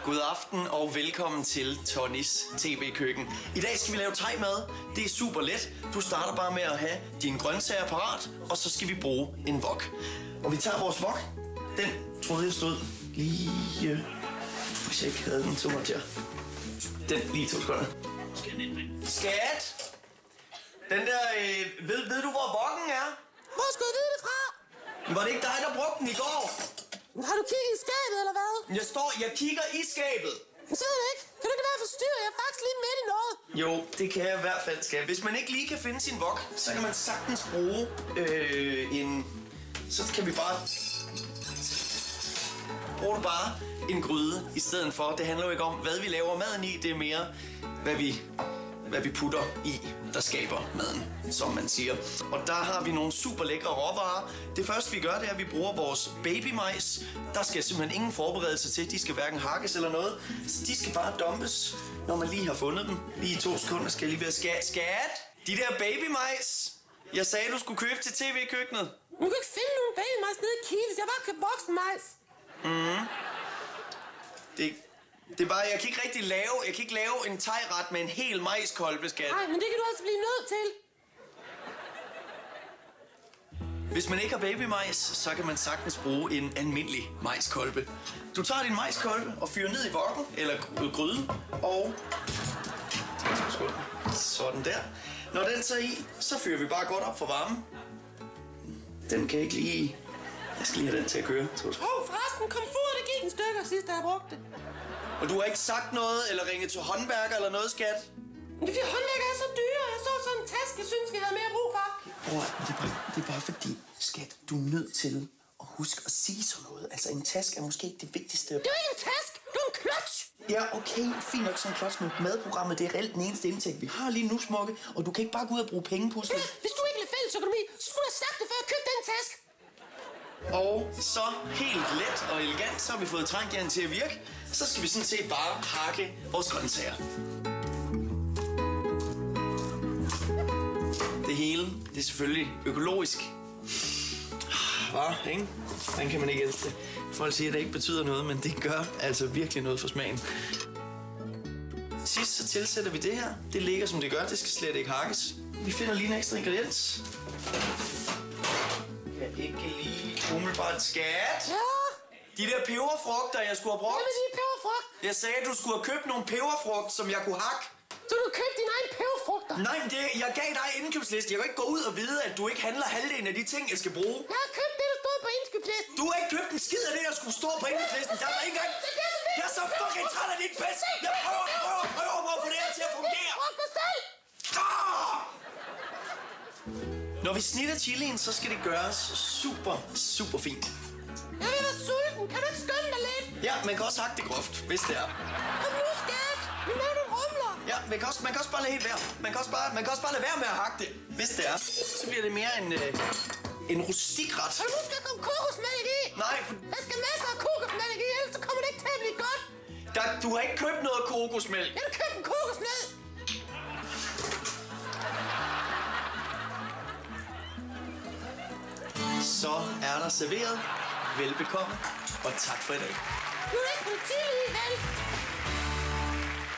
God aften og velkommen til Tonys TV-køkken. I dag skal vi lave thai-mad. Det er super let. Du starter bare med at have dine grøntsager parat, og så skal vi bruge en wok. Og vi tager vores wok. Den troede jeg stod lige... Hvis jeg ikke havde den, så måtte jeg... Den lige 2 sekunder. Skat! Den der... Ved du, hvor wokken er? Hvor skulle jeg vide det fra? Var det ikke dig, der brugte den i går? Har du kigget i skabet, eller hvad? Jeg kigger i skabet. Så ved jeg ikke. Kan du ikke være forstyrret? Jeg er faktisk lige midt i noget. Jo, det kan jeg i hvert fald, skat. Hvis man ikke lige kan finde sin wok, så kan man sagtens bruge så kan vi bare... Bruger du bare en gryde i stedet for. Det handler jo ikke om, hvad vi laver maden i. Det er mere, hvad vi putter i, der skaber maden, som man siger. Og der har vi nogle super lækre råvarer. Det første vi gør, det er, at vi bruger vores babymajs. Der skal simpelthen ingen forberedelse til. De skal hverken hakkes eller noget. Så de skal bare dumpes, når man lige har fundet dem. Lige i 2 sekunder skal jeg lige være skat. De der babymajs, jeg sagde, du skulle købe til TV-køkkenet. Du kan ikke finde nogen babymajs nede i Kiel, hvis jeg bare køber voksenmajs. Det er bare, jeg kan ikke lave en thai-ret med en hel majskolbe, skat. Nej, men det kan du altså blive nødt til. Hvis man ikke har babymajs, så kan man sagtens bruge en almindelig majskolbe. Du tager din majskolbe og fyrer ned i wokken, eller gryden, og... Sådan der. Når den så i, så fyrer vi bare godt op for varmen. Den kan ikke lige... Jeg skal lige have den til at køre. Forresten, komfuret, det gik en stykker sidst, da jeg brugte det. Og du har ikke sagt noget, eller ringet til håndværker eller noget, skat? Men det er fordi håndværker er så dyre. Jeg så sådan en taske, jeg synes, vi havde mere brug for. Det er bare fordi, skat, du er nødt til at huske at sige sådan noget. Altså, en taske er måske ikke det vigtigste. Det er jo ikke en taske, det er en klods. Ja, okay, fint nok sådan en klods, men madprogrammet, det er reelt den eneste indtægt, vi har lige nu, smukke. Og du kan ikke bare gå ud og bruge penge på sådan. Hvis du ikke vil fælles økonomi, så skulle du have sagt det, før jeg købte den taske. Og så helt let og elegant, så har vi fået trankjern til at virke. Så skal vi sådan set bare hakke vores grøntsager. Det hele, det er selvfølgelig økologisk. Hva, ikke? Hvordan kan man ikke elske det? Folk siger, at det ikke betyder noget, men det gør altså virkelig noget for smagen. Sidst så tilsætter vi det her. Det ligger som det gør, det skal slet ikke hakkes. Vi finder lige en ekstra ingrediens. Jeg kan ikke lige umiddelbart skat. Ja. De der peberfrugter, jeg skulle have brugt. Hvad med de peberfrugt? Jeg sagde, at du skulle have købt nogle peberfrugt, som jeg kunne hakke. Så du købte dine egne peberfrugter? Nej, men jeg gav dig indkøbsliste. Jeg kan ikke gå ud og vide, at du ikke handler halvdelen af de ting, jeg skal bruge. Jeg har købt det, der stod på indkøbslisten. Du har ikke købt en skid af det, der skulle stå på indkøbslisten. Der er ikke engang... Jeg er så fucking træt af dit pis. Jeg prøver at få det her til at fungere. Når vi snitter chilien, så skal det gøres super fint. Jeg vil være sulten. Kan du ikke skynde dig lidt? Ja, man kan også hakke det groft, hvis det er. Kom nu, skat. Nu laver du rumler. Ja, man kan også bare lade helt være. Man kan også bare lade være med at hakke det, hvis det er. Så bliver det mere en rustikret. Og nu skal komme kokosmælk i. Nej, Der skal masser af kokosmælk i, ellers så kommer det ikke til at blive godt. du har ikke købt noget kokosmælk. Jeg har købt en kokosnød. Så er der serveret. Velbekomme, og tak for i dag. Nu er det ikke politik i, vel?